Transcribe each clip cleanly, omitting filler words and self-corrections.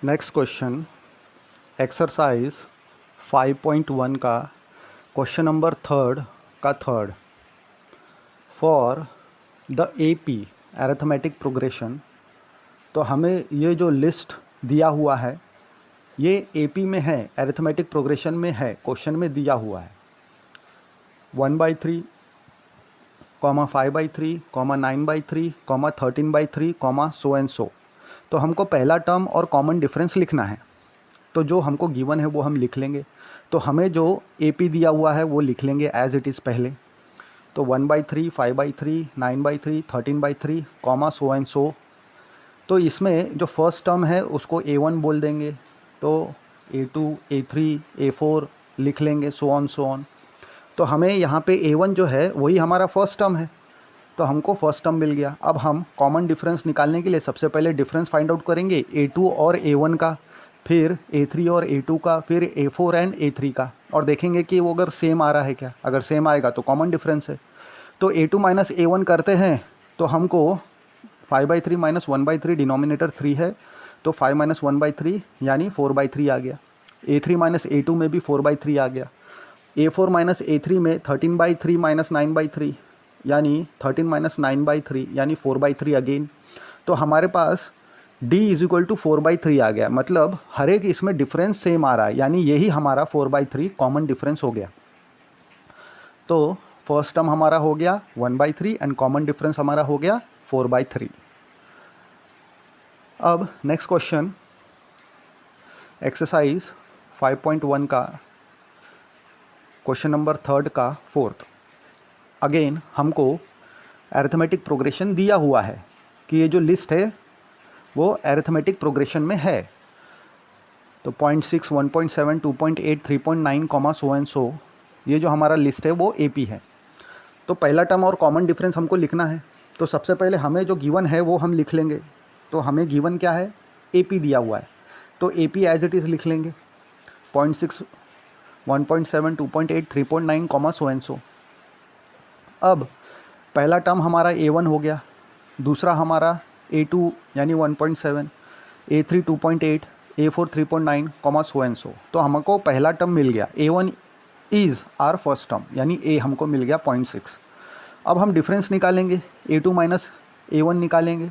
Next question exercise 5.1 का question number third for the AP arithmetic progression. तो हमें ये जो लिस्ट दिया हुआ है ये एपी में है, अरिथमेटिक प्रोग्रेशन में है, क्वेश्चन में दिया हुआ है 1/3, 5/3, 9/3, 13/3, सो एंड सो। तो हमको पहला टर्म और कॉमन डिफरेंस लिखना है। तो जो हमको गिवन है वो हम लिख लेंगे। तो हमें जो एपी दिया हुआ है वो लिख लेंगे एज इट इज़ पहले। तो 1/3, 5/3, 9/3, 13/3, सो एंड सो। तो इसमें जो फर्स्ट टर्म है उसको A1 बोल देंगे, तो A2, A3, A4 लिख लेंगे, सो ऑन। तो हमें यहाँ पे A1 जो है वही हमारा फर्स्ट टर्म है, तो हमको फर्स्ट टर्म मिल गया। अब हम कॉमन डिफरेंस निकालने के लिए सबसे पहले डिफरेंस फाइंड आउट करेंगे A2 और A1 का, फिर A3 और A2 का, फिर A4 एंड A3 का, और देखेंगे कि वो अगर सेम आ रहा है क्या। अगर सेम आएगा तो कॉमन डिफरेंस है। तो A2 माइनस A1 करते हैं तो हमको 5/3 माइनस 1/3, डिनोमिनेटर 3 है तो 5 माइनस 1/3 यानी 4/3 आ गया। A3 माइनस A2 में भी 4/3 आ गया। A4 माइनस A3 में 13/3 माइनस 9/3 यानी 13 माइनस 9/3 यानी 4/3 अगेन। तो हमारे पास D इज इक्वल टू 4/3 आ गया। मतलब हर एक इसमें डिफरेंस सेम आ रहा है, यानी यही हमारा 4/3 कॉमन डिफरेंस हो गया। तो फर्स्ट टर्म हमारा हो गया 1/3 एंड कॉमन डिफरेंस हमारा हो गया 4/3। अब नेक्स्ट क्वेश्चन एक्सरसाइज 5.1 का क्वेश्चन नंबर थर्ड का फोर्थ। अगेन हमको अरिथमेटिक प्रोग्रेशन दिया हुआ है कि ये जो लिस्ट है वो अरिथमेटिक प्रोग्रेशन में है। तो 0.6, 1.7, 2.8, 3.9, सो एंड सो, ये जो हमारा लिस्ट है वो एपी है। तो पहला टर्म और कॉमन डिफरेंस हमको लिखना है। तो सबसे पहले हमें जो गिवन है वो हम लिख लेंगे। तो हमें गिवन क्या है, एपी दिया हुआ है, तो एपी एज इट इज़ लिख लेंगे। 0.6, 1.7, 2.8, 3.9, सो एंड सो। अब पहला टर्म हमारा A1 हो गया, दूसरा हमारा A2 यानी 1.7, A3 2.8, A4 3.9, so and so. तो हमको पहला टर्म मिल गया। A1 is our first term यानी A हमको मिल गया 0.6। अब हम डिफरेंस निकालेंगे, A2 माइनस A1 निकालेंगे,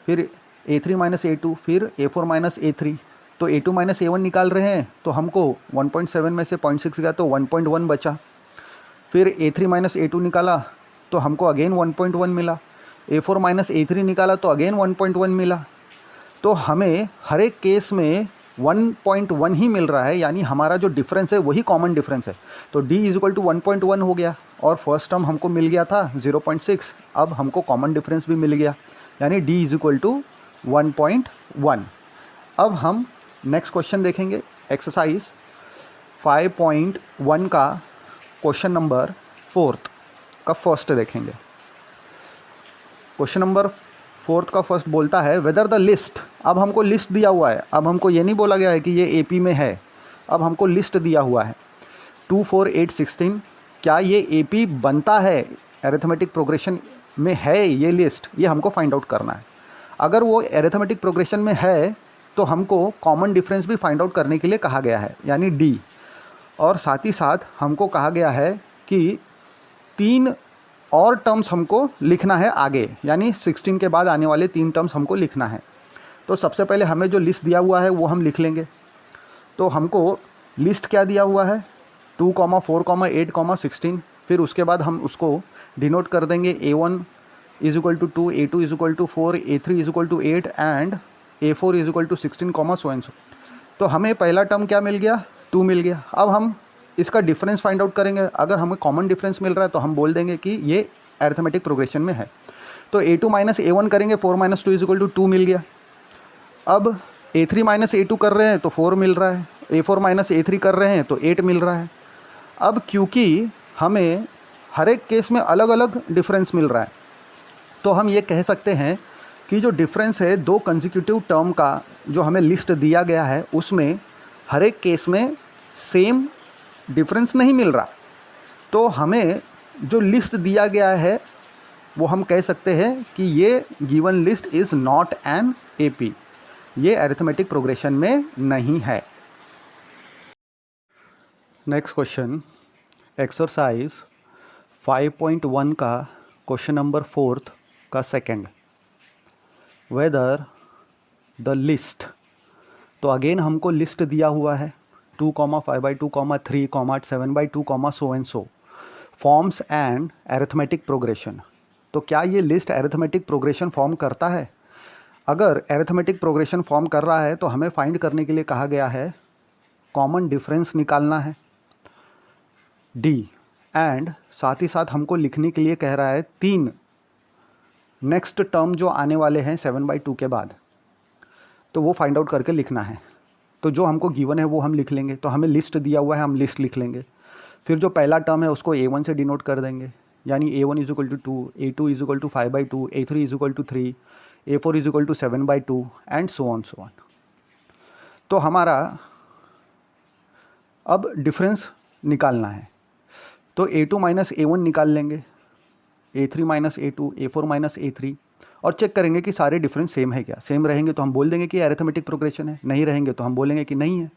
फिर A3 माइनस A2, फिर A4 माइनस A3। तो A2 माइनस A1 निकाल रहे हैं तो हमको 1.7 में से 0.6 गया तो 1.1 बचा। फिर A3 माइनस A2 निकाला तो हमको अगेन 1.1 मिला। A4 माइनस A3 निकाला तो अगेन 1.1 मिला। तो हमें हर एक केस में 1.1 ही मिल रहा है, यानी हमारा जो डिफरेंस है वही कॉमन डिफरेंस है। तो D इज इक्वल टू 1.1 हो गया और फर्स्ट टर्म हमको मिल गया था 0.6। अब हमको कॉमन डिफरेंस भी मिल गया यानी D इज इक्वल टू 1.1। अब हम नेक्स्ट क्वेश्चन देखेंगे, एक्सरसाइज 5.1 का क्वेश्चन नंबर फोर्थ का फर्स्ट देखेंगे। क्वेश्चन नंबर फोर्थ का फर्स्ट बोलता है वेदर द लिस्ट। अब हमको लिस्ट दिया हुआ है, अब हमको ये नहीं बोला गया है कि ये एपी में है, अब हमको लिस्ट दिया हुआ है 2, 4, 8, 16। क्या ये एपी बनता है, अरिथमेटिक प्रोग्रेशन में है ये लिस्ट, ये हमको फाइंड आउट करना है। अगर वो अरिथमेटिक प्रोग्रेशन में है तो हमको कॉमन डिफरेंस भी फाइंड आउट करने के लिए कहा गया है यानी डी, और साथ ही साथ हमको कहा गया है कि 3 और टर्म्स हमको लिखना है आगे, यानी 16 के बाद आने वाले 3 टर्म्स हमको लिखना है। तो सबसे पहले हमें जो लिस्ट दिया हुआ है वो हम लिख लेंगे। तो हमको लिस्ट क्या दिया हुआ है 2, 4, 8, 16। फिर उसके बाद हम उसको डिनोट कर देंगे A1 is equal to 2, A2 is equal to 4, A3 is equal to 8 and A4 is equal to 16, so and so. तो हमें पहला टर्म क्या मिल गया, 2 मिल गया। अब हम इसका डिफरेंस फाइंड आउट करेंगे। अगर हमें कॉमन डिफरेंस मिल रहा है तो हम बोल देंगे कि ये अरिथमेटिक प्रोग्रेशन में है। तो A2 माइनस A1 करेंगे, 4 माइनस 2 इज इक्वल टू 2 मिल गया। अब A3 माइनस A2 कर रहे हैं तो 4 मिल रहा है, A4 माइनस A3 कर रहे हैं तो 8 मिल रहा है। अब क्योंकि हमें हर एक केस में अलग अलग डिफरेंस मिल रहा है तो हम ये कह सकते हैं कि जो डिफरेंस है 2 कंसेक्यूटिव टर्म का जो हमें लिस्ट दिया गया है उसमें हर एक केस में सेम डिफरेंस नहीं मिल रहा। तो हमें जो लिस्ट दिया गया है वो हम कह सकते हैं कि ये given list is not an AP, ये अरिथमेटिक प्रोग्रेशन में नहीं है। नेक्स्ट क्वेश्चन, एक्सरसाइज 5.1 का क्वेश्चन नंबर 4 का सेकंड, वेदर द लिस्ट। तो अगेन हमको लिस्ट दिया हुआ है 2, 5/2, 3, 7/2, सो and so forms and arithmetic progression. तो क्या ये लिस्ट अरिथमेटिक प्रोग्रेशन फॉर्म करता है? अगर अरिथमेटिक प्रोग्रेशन फॉर्म कर रहा है तो हमें फाइंड करने के लिए कहा गया है कॉमन डिफरेंस निकालना है डी, एंड साथ ही साथ हमको लिखने के लिए कह रहा है 3 नेक्स्ट टर्म जो आने वाले हैं 7/2 के बाद, तो वो फाइंड आउट करके लिखना है। तो जो हमको गिवन है वो हम लिख लेंगे। तो हमें लिस्ट दिया हुआ है, हम लिस्ट लिख लेंगे। फिर जो पहला टर्म है उसको A1 से डिनोट कर देंगे, यानी A1 = 2, A2 = 5/2, A3 = 3, A4 = 7/2 and so on. तो हमारा अब डिफरेंस निकालना है। तो A2 - A1 निकाल लेंगे, A3 - A2, A4 - A3, और चेक करेंगे कि सारे डिफरेंस सेम है क्या। सेम रहेंगे तो हम बोल देंगे कि अरिथमेटिक प्रोग्रेशन है, नहीं रहेंगे तो हम बोलेंगे कि नहीं है।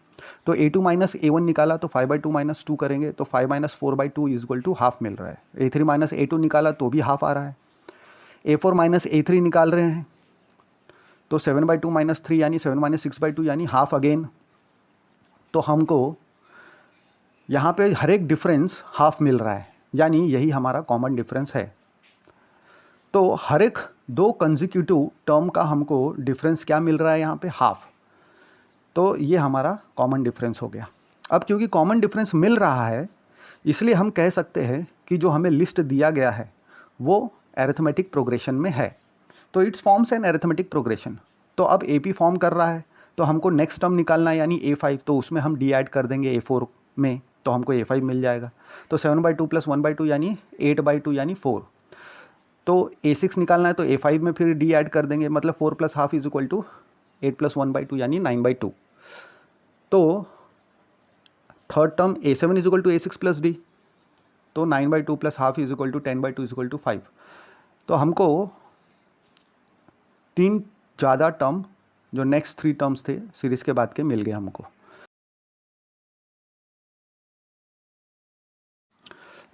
तो A2 - A1 निकाला तो 5/2 - 2 करेंगे तो 5 - 4/2 = हाफ मिल रहा है। A3 - A2 निकाला तो भी हाफ आ रहा है। A4 - A3 निकाल रहे हैं तो 7/2 - 3 यानी 7 - 6/2 यानी हाफ अगेन। तो हमको यहाँ पे हर एक डिफरेंस हाफ मिल रहा है, यानी यही हमारा कॉमन डिफरेंस है। तो हर एक 2 कंसेक्यूटिव टर्म का हमको डिफरेंस क्या मिल रहा है यहाँ पे? हाफ। तो ये हमारा कॉमन डिफरेंस हो गया। अब क्योंकि कॉमन डिफरेंस मिल रहा है इसलिए हम कह सकते हैं कि जो हमें लिस्ट दिया गया है वो अरिथमेटिक प्रोग्रेशन में है। तो it's forms an arithmetic progression. तो अब AP फॉर्म कर रहा है तो हमको नेक्स्ट टर्म निकालना है यानी A5, तो उसमें हम D ऐड कर देंगे A4 में तो हमको A5 मिल जाएगा। तो 7/2 + 1/2 यानी 8/2 यानी 4। तो A6 निकालना है तो A5 में फिर D ऐड कर देंगे, मतलब 4 + ½ = 8 + 1/2 यानी 9/2। तो third term A7 = A6 + D, तो 9/2 + ½ = 10/2 = 5। तो हमको 3 ज़्यादा टर्म जो नेक्स्ट 3 टर्म्स थे सीरीज़ के बाद के मिल गए हमको।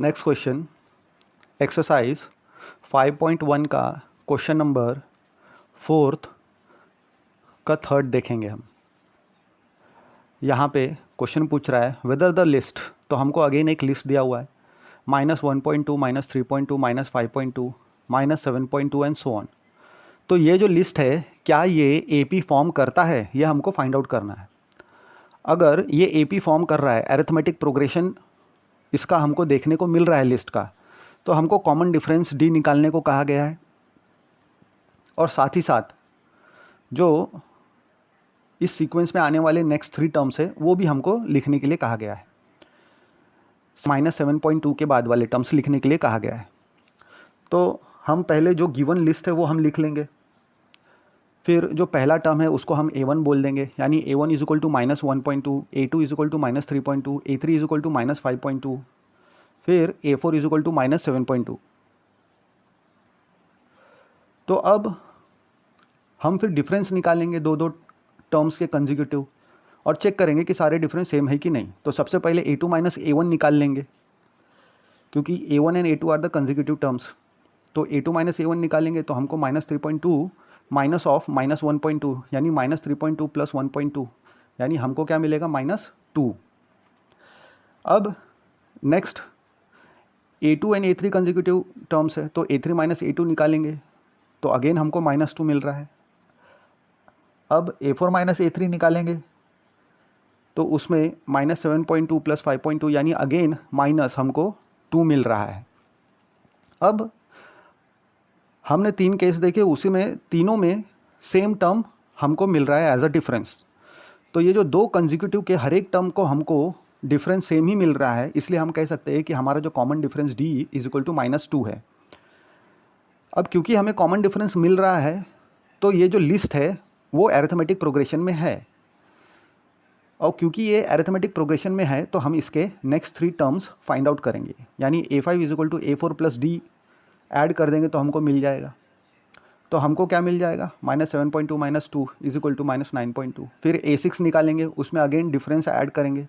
नेक्स्ट क्वेश्चन, एक्सरसाइज 5.1 का क्वेश्चन नंबर 4 का थर्ड देखेंगे हम। यहाँ पे क्वेश्चन पूछ रहा है वेदर द लिस्ट। तो हमको अगेन एक लिस्ट दिया हुआ है -1.2, -3.2, -5.2, -7.2 एंड सो ऑन। तो ये जो लिस्ट है क्या ये AP फॉर्म करता है, ये हमको फाइंड आउट करना है। अगर ये AP फॉर्म कर रहा है, अरिथमेटिक प्रोग्रेशन इसका हमको देखने को मिल रहा है लिस्ट का, तो हमको कॉमन डिफरेंस D निकालने को कहा गया है। और साथ ही साथ जो इस सीक्वेंस में आने वाले नेक्स्ट 3 टर्म्स है वो भी हमको लिखने के लिए कहा गया है। -7.2 के बाद वाले टर्म्स लिखने के लिए कहा गया है। तो हम पहले जो गिवन लिस्ट है वो हम लिख लेंगे। फिर जो पहला टर्म है उसको हम A1 बोल देंगे, यानी A1 = -1.2, A2 = -3.2, A3 = -5.2, फिर A4 = -7.2। तो अब हम फिर डिफरेंस निकालेंगे 2 टर्म्स के कंसेक्यूटिव और चेक करेंगे कि सारे डिफरेंस सेम है कि नहीं। तो सबसे पहले A2 - A1 निकाल लेंगे क्योंकि A1 and A2 are the consecutive terms. तो A2 - A1 निकालेंगे तो हमको -3.2 माइनस ऑफ -1.2 यानी -3.2 + 1.2 यानी हमको क्या मिलेगा? -2। अब next A2 and A3 consecutive terms है तो A3 - A2 निकालेंगे तो अगेन हमको -2 मिल रहा है। अब A4 - A3 निकालेंगे तो उसमें -7.2 + 5.2 यानी अगेन माइनस हमको 2 मिल रहा है। अब हमने 3 केस देखे, उसी में तीनों में सेम टर्म हमको मिल रहा है एज अ डिफरेंस। तो ये जो 2 कंसेक्यूटिव के हर एक टर्म को हमको डिफरेंस सेम ही मिल रहा है, इसलिए हम कह सकते हैं कि हमारा जो कॉमन डिफरेंस D = -2 है। अब क्योंकि हमें कॉमन डिफरेंस मिल रहा है तो ये जो लिस्ट है वो अरिथमेटिक प्रोग्रेशन में है, और क्योंकि ये अरिथमेटिक प्रोग्रेशन में है तो हम इसके नेक्स्ट 3 टर्म्स फाइंड आउट करेंगे, यानी A5 = A4 + D ऐड कर देंगे तो हमको मिल जाएगा। तो हमको क्या मिल जाएगा, -7.2 -2 इज इक्वल टू -9.2। फिर A6 निकालेंगे, उसमें अगेन डिफरेंस ऐड करेंगे,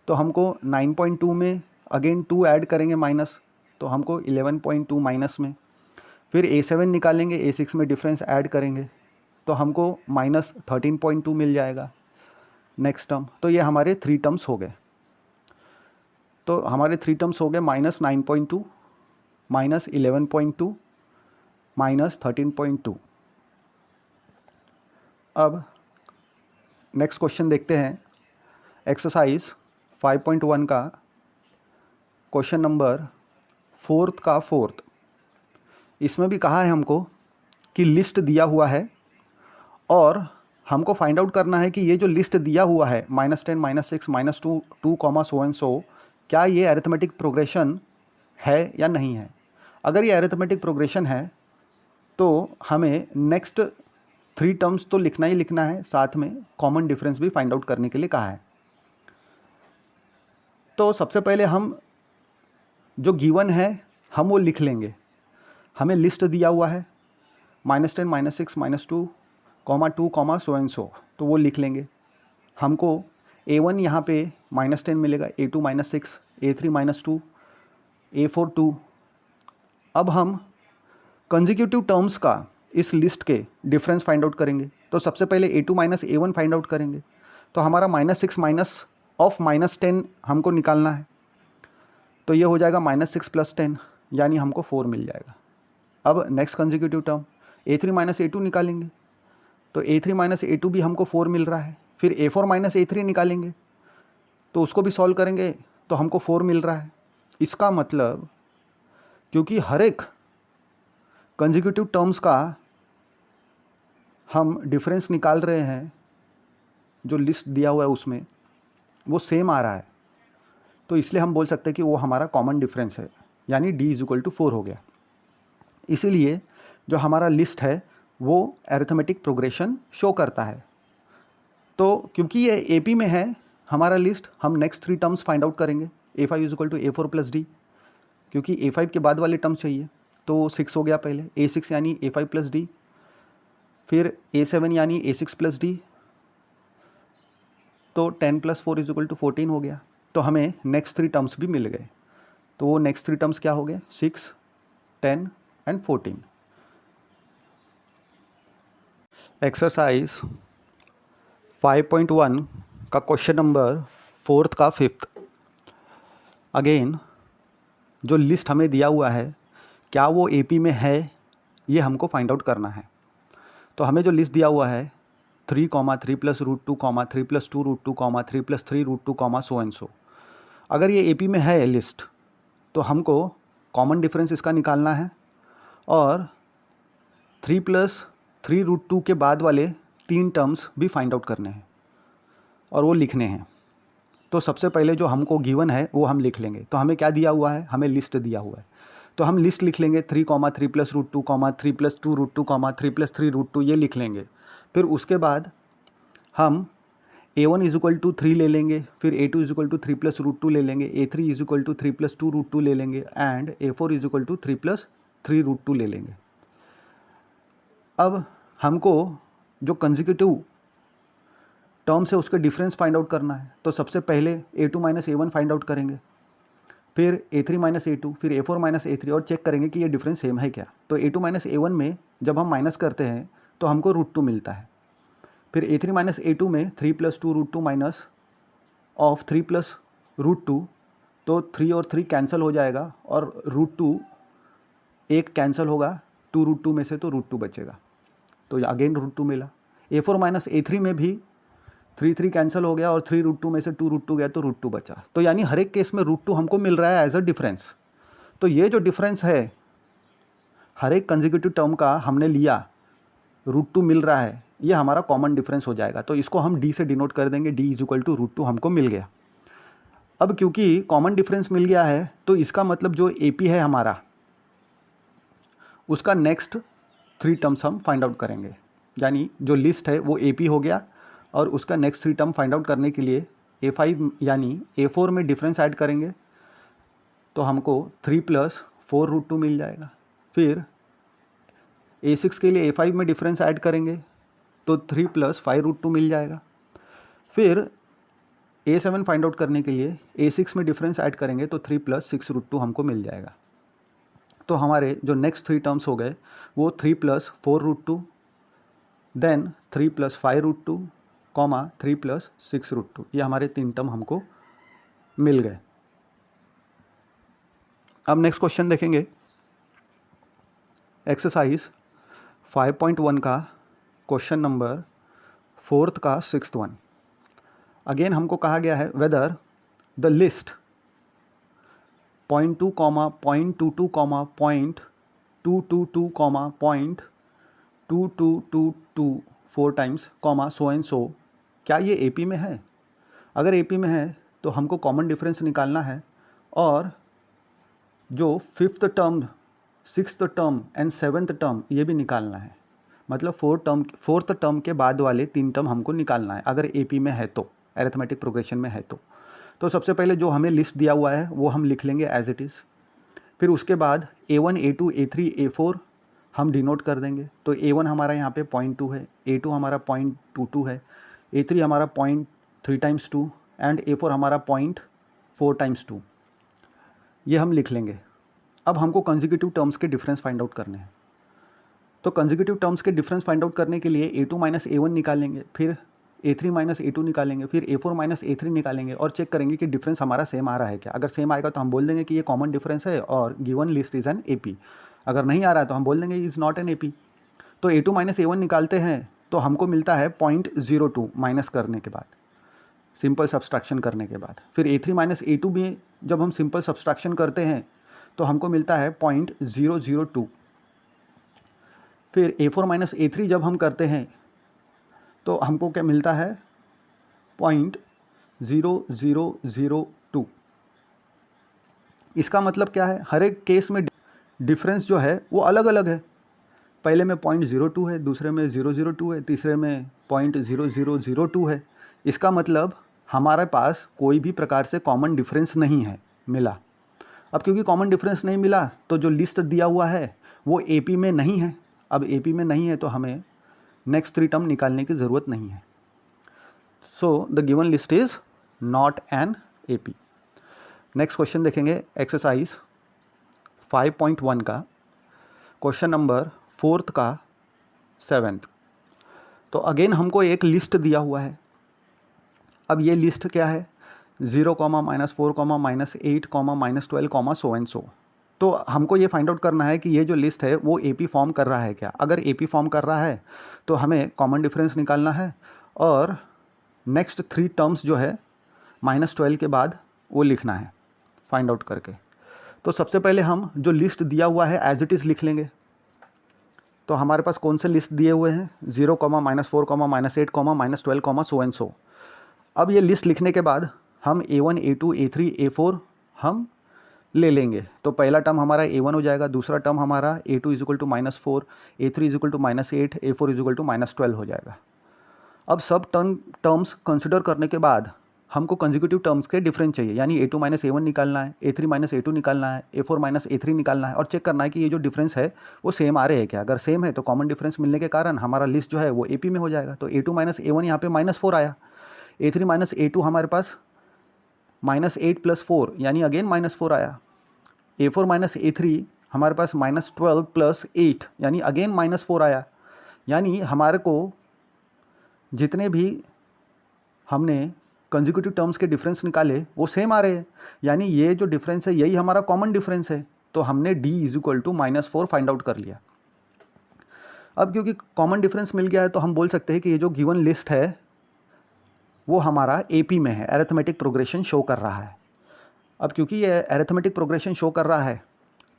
तो हमको 9.2 में अगेन 2 ऐड करेंगे माइनस, तो हमको 11.2 माइनस में। फिर A7 निकालेंगे, A6 में डिफरेंस ऐड करेंगे, तो हमको -13.2 मिल जाएगा नेक्स्ट टर्म। तो ये हमारे 3 टर्म्स हो गए। तो हमारे 3 टर्म्स हो गए -9.2, -11.2, -13.2। अब नेक्स्ट क्वेश्चन देखते हैं, एक्सरसाइज 5.1 का क्वेश्चन नंबर 4th का 4th। इसमें भी कहा है हमको कि लिस्ट दिया हुआ है और हमको फाइंड आउट करना है कि ये जो लिस्ट दिया हुआ है -10, -6, -2, 2, सो एंड सो, क्या ये अरिथमेटिक प्रोग्रेशन है या नहीं है। अगर ये अरिथमेटिक प्रोग्रेशन है तो हमें नेक्स्ट 3 टर्म्स तो लिखना ही लिखना है, साथ में कॉमन डिफरेंस भी फाइंड आउट करने के लिए कहा है। तो सबसे पहले हम जो गिवन है हम वो लिख लेंगे। हमें लिस्ट दिया हुआ है -10, -6, -2, 2, सो एंड सो, तो वो लिख लेंगे। हमको A1 यहाँ पे -10 मिलेगा, A2 -6, A3 -2, A4 2। अब हम कंसेक्यूटिव टर्म्स का इस लिस्ट के डिफरेंस फाइंड आउट करेंगे। तो सबसे पहले A2 A1 फाइंड आउट करेंगे, तो हमारा -6 माइनस ऑफ -10 हमको निकालना है, तो ये हो जाएगा -6 + 10, यानी हमको 4 मिल जाएगा। अब next consecutive term A3 A2 निकालेंगे, तो A3 A2 भी हमको 4 मिल रहा है। फिर A4 A3 निकालेंगे, तो उसको भी सॉल्व करेंगे, तो हमको 4 मिल रहा है। इसका मतलब क्योंकि हर एक कंसेक्यूटिव टर्म्स का हम डिफरेंस निकाल रहे हैं, जो लिस्ट दिया हुआ है उसमें वो सेम आ रहा है, तो इसलिए हम बोल सकते हैं कि वो हमारा कॉमन डिफरेंस है, यानी D = 4 हो गया। इसीलिए जो हमारा लिस्ट है वो अरिथमेटिक प्रोग्रेशन शो करता है। तो क्योंकि ये AP में है हमारा लिस्ट, हम नेक्स्ट 3 टर्म्स फाइंड आउट करेंगे। A5 = A4 + D, क्योंकि A5 के बाद वाले टर्म चाहिए, तो 6 हो गया पहले, A6 यानी A5 + D, फिर A7 यानी A6 + D, तो 10 + 4 = 14 हो गया। तो हमें नेक्स्ट 3 टर्म्स भी मिल गए। तो वो नेक्स्ट 3 टर्म्स क्या हो गए, 6, 10 एंड 14। एक्सरसाइज 5.1 का क्वेश्चन नंबर 4th का 5th। अगेन जो लिस्ट हमें दिया हुआ है क्या वो AP में है, ये हमको फाइंड आउट करना है। तो हमें जो लिस्ट दिया हुआ है 3, 3 + √2, 3 + 2 √2, 3 + 3 √2, सो एंड सो। अगर ये AP में है लिस्ट, तो हमको कॉमन डिफरेंस इसका निकालना है और 3 + 3 √2 के बाद वाले 3 टर्म्स भी फाइंड आउट करने हैं और वो लिखने हैं। तो सबसे पहले जो हमको गिवन है वो हम लिख लेंगे। तो हमें क्या दिया हुआ है, हमें लिस्ट दिया हुआ है, तो हम लिस्ट लिख लेंगे 3, 3 + √2, 3 + 2 √2, 3 + 3 √2, ये लिख लेंगे। फिर उसके बाद हम A1 = 3 ले लेंगे, फिर A2 = 3 + √2 ले लेंगे, A3 = 3 + 2 √2 ले लेंगे एंड A4 = 3 + 3 √2 ले लेंगे। अब हमको जो कंसेक्यूटिव टर्म्स है उसके डिफरेंस फाइंड आउट करना है। तो सबसे पहले A2 - A1 फाइंड आउट करेंगे, फिर A3 - A2, फिर A4 - A3 और चेक करेंगे कि ये डिफरेंस सेम है क्या। तो A2 - A1 में जब हम माइनस करते हैं तो हमको √2 मिलता है। फिर A3 - A2 में 3 + 2 √2 माइनस ऑफ 3 + √2, तो 3 और 3 कैंसिल हो जाएगा और √2 एक कैंसिल होगा 2 √2 में से, तो √2 बचेगा, तो अगेन √2 मिला। A4 - A3 में भी 3 3 कैंसिल हो गया और 3 √2 में से 2 √2 गया, तो √2 बचा। तो यानी हर एक केस में √2 हमको मिल रहा है एज अ डिफरेंस। तो ये जो डिफरेंस है हर एक कंसेक्यूटिव टर्म का हमने लिया, √2 मिल रहा है, ये हमारा कॉमन डिफरेंस हो जाएगा। तो इसको हम D से डिनोट कर देंगे, D = √2 हमको मिल गया। अब क्योंकि कॉमन डिफरेंस मिल गया है तो इसका मतलब जो AP है हमारा, उसका नेक्स्ट 3 टर्म्स हम फाइंड आउट करेंगे। यानी जो लिस्ट है वो AP हो गया और उसका नेक्स्ट 3 टर्म फाइंड आउट करने के लिए A5 यानी A4 में डिफरेंस ऐड करेंगे, तो हमको 3 + 4 √2 मिल जाएगा। फिर A6 के लिए A5 में डिफरेंस ऐड करेंगे तो 3 + 5√2 मिल जाएगा। फिर A7 फाइंड आउट करने के लिए A6 में डिफरेंस ऐड करेंगे तो 3 + 6√2 हमको मिल जाएगा। तो हमारे जो नेक्स्ट 3 टर्म्स हो गए वो 3 + 4√2, देन 3 + 5√2, 3 + 6√2, ये हमारे 3 टर्म हमको मिल गए। अब नेक्स्ट क्वेश्चन देखेंगे, एक्सरसाइज 5.1 का क्वेश्चन नंबर 4th का 6th वन। अगेन हमको कहा गया है whether the list 0.2, 0.22, 0.222, 0.2222 4 times, so and सो, क्या ये AP में है? अगर AP में है तो हमको कॉमन डिफरेंस निकालना है और जो 5th term, 6th term and 7th term ये भी निकालना है। मतलब 4th टर्म के बाद वाले 3 टर्म हमको निकालना है अगर AP में है तो, अरिथमेटिक प्रोग्रेशन में है तो सबसे पहले जो हमें लिस्ट दिया हुआ है वो हम लिख लेंगे एज इट इज़। फिर उसके बाद A1, A2, A3, A4 हम डिनोट कर देंगे। तो A1 हमारा यहाँ पे 0.2 है, A2 हमारा 0.22 है, A3 हमारा 0.3 × 2 एंड A4 हमारा 0.4 × 2, ये हम लिख लेंगे। अब हमको कंसेक्यूटिव टर्म्स के डिफरेंस फाइंड आउट करने हैं। तो कंसेक्यूटिव टर्म्स के डिफरेंस फाइंड आउट करने के लिए A2 - A1 निकालेंगे, फिर A3 - A2 निकालेंगे, फिर A4 - A3 निकालेंगे और चेक करेंगे कि डिफरेंस हमारा सेम आ रहा है क्या। अगर सेम आएगा तो हम बोल देंगे कि ये कॉमन डिफरेंस है और given list is an AP। अगर नहीं आ रहा है तो हम बोल देंगे इज़ नॉट एन AP। तो A2 - A1 निकालते हैं तो हमको मिलता है 0.02 माइनस करने के बाद, सिंपल सब्सट्रैक्शन करने के बाद। फिर A3 - A2 भी जब हम सिंपल सब्सट्रैक्शन करते हैं तो हमको मिलता है 0.002। फिर A4 - A3 जब हम करते हैं तो हमको क्या मिलता है 0.0002। इसका मतलब क्या है, हर एक केस में डिफरेंस जो है वो अलग अलग है। पहले में 0.02 है, दूसरे में 002 है, तीसरे में 0.0002 है। इसका मतलब हमारे पास कोई भी प्रकार से कॉमन डिफरेंस नहीं है मिला। अब क्योंकि कॉमन डिफरेंस नहीं मिला तो जो लिस्ट दिया हुआ है वो AP में नहीं है। अब AP में नहीं है तो हमें नेक्स्ट 3 टर्म निकालने की ज़रूरत नहीं है। So the given list is not an AP। Next question देखेंगे, एक्सरसाइज 5.1 का क्वेश्चन नंबर 4th का 7th। तो अगेन हमको एक लिस्ट दिया हुआ है। अब ये लिस्ट क्या है, 0, -4, -8, -12, सो एंड सो। तो हमको ये फाइंड आउट करना है कि ये जो लिस्ट है वो AP फॉर्म कर रहा है क्या। अगर AP फॉर्म कर रहा है तो हमें कॉमन डिफरेंस निकालना है और नेक्स्ट 3 टर्म्स जो है -12 के बाद वो लिखना है फाइंड आउट करके। तो सबसे पहले हम जो लिस्ट दिया हुआ है एज इट इज़ लिख लेंगे। तो हमारे पास कौन से लिस्ट दिए हुए हैं, 0, -4, -8, -12, सो एंड सो। अब ये लिस्ट लिखने के बाद हम A1, A2, A3, A4 हम ले लेंगे। तो पहला टर्म हमारा A1 हो जाएगा, दूसरा टर्म हमारा A2 = -4, A3 = -8, A4 = -12 हो जाएगा। अब सब टर्म्स कंसिडर करने के बाद हमको कंसेक्यूटिव टर्म्स के डिफरेंस चाहिए, यानी A2 - A1 निकालना है, A3 - A2 निकालना है, A4 - A3 निकालना है और चेक करना है कि ये जो डिफरेंस है वो सेम आ रहे हैं क्या। अगर सेम है तो कॉमन डिफरेंस मिलने के कारण हमारा लिस्ट जो है वो AP में हो जाएगा। तो A2 - A1 यहाँ पे -4 आया, A3 - A2 हमारे पास -8 + 4 यानी अगेन -4 आया, A4 - A3 हमारे पास -12 + 8 यानी अगेन -4 आया। यानी हमारे को जितने भी हमने कंसेक्यूटिव टर्म्स के डिफरेंस निकाले वो सेम आ रहे हैं, यानी ये जो डिफरेंस है यही हमारा कॉमन डिफरेंस है। तो हमने D = -4 फाइंड आउट कर लिया। अब क्योंकि कॉमन डिफरेंस मिल गया है तो हम बोल सकते हैं कि ये जो गिवन लिस्ट है वो हमारा AP में है, अरिथमेटिक प्रोग्रेशन शो कर रहा है। अब क्योंकि ये अरिथमेटिक प्रोग्रेशन शो कर रहा है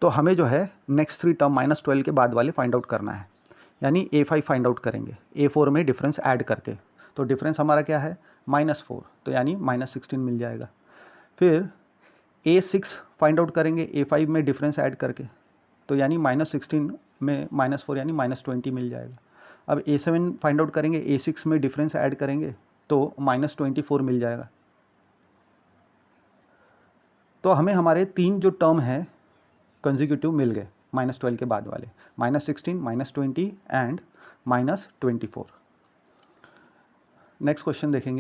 तो हमें जो है नेक्स्ट 3 टर्म -12 के बाद वाले फाइंड आउट करना है, यानी A5 फाइंड आउट करेंगे A4 में डिफरेंस ऐड करके। तो डिफरेंस हमारा क्या है -4, तो यानी -16 मिल जाएगा। फिर A6 फाइंड आउट करेंगे A5 में डिफरेंस ऐड करके, तो यानी -16 में -4 यानी -20 मिल जाएगा। अब A7 फाइंड आउट करेंगे A6 में डिफरेंस ऐड करेंगे तो -24 मिल जाएगा। तो हमें हमारे 3 जो टर्म हैं कंसेक्यूटिव मिल गए। -12 के बाद वाले, -16, -20 एंड -24। नेक्स्ट क्वेश्चन देखेंगे।